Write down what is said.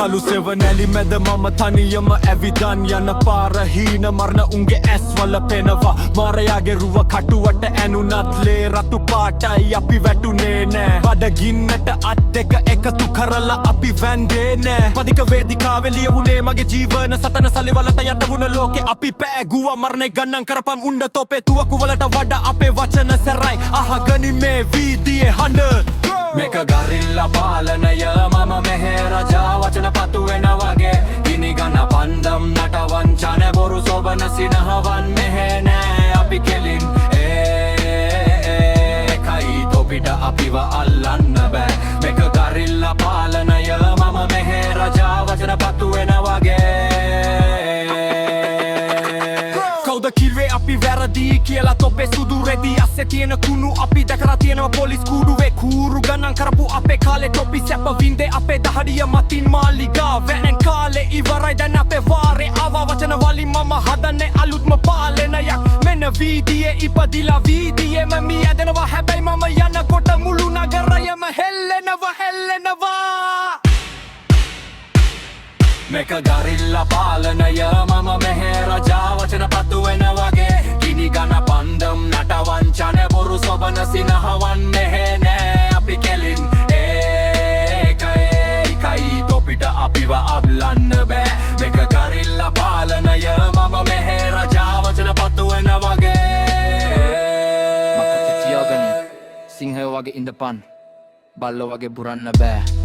කලු සෙවනැලි මැද මම තනියම ඇවිදන් යන පාර හීන මරණ උන්ගේ ඇස්වල පෙනවා මාරයාගේ රුව කටුවට ඇනුනත් ලේ රතු පාටයි අපි වැටුනේ නෑ බඩගින්නට අත් දෙක එකතු කරලා අපි වැන්දේ නෑ පදික වේදිකාවේ ලියවුනේ මගේ ජීවන සතන සලිවලට යට වුණ ලෝකේ අපි පෑගුවා මරණේ ගණන් කරපන් උණ්ඩ තොපේ තුවක්කු වලට වඩා අපේ වචන සැරයි අහගනි මේ වීදියේ හඬ මේක ගරිල්ලා පාලනය මම මෙහෙ රජා වචන පතු වෙන වගේ ගිනිගන පන්දම් නටවන් චන බොරු සොබන සිනහවන් මෙහෙ නෑ අපි කෙලින් ඒකයි තොපිට අපිව අල්ලන්න බෑ මේක ගරිල්ලා පාලනය මම මෙහෙ රජා වචන පතු වෙන වගේ කවුද කිව්වේ අපි වැරදි කියලා තොපේ සුදු රෙදි අස්සේ තියෙන කුණු අපි දැකලා තියෙනවා පොලිස් කූඩුවේ කූරු ගණන් කරපු අපේ කාලේ තොපි සැප වින්දේ අපේ දහඩිය මතින් මාලිගා වැන් කාලේ ඉවරයි දැන් අපේ වාරේ ආවා වචන වලින් මම හදන්නේ අලුත්ම පාලනයක් මෙන්න වීදියේ ඉපදිලා වීදියේම මියදෙනවා හැබැයි මම යනකොට මුළු නගරයම හෙල්ලෙනවා මේක ගරිල්ලා පාලනය මම මෙහෙ රජා වචන පතු වෙන වගේ ගිනිගන පන්දම් නටවන් චන බොරු සොබන සිනහවන් මෙහෙ නෑ අපි කෙලින් ඒකයි තොපිට අපිව අල්ලන්න බෑ මේක ගරිල්ලා පාලනය මම මෙහෙ රජා වචන පතු වෙන වගේ මකට තියාගනි සිංහයෝ වගේ ඉඳපන් බල්ලෝ වගේ බුරන්න බෑ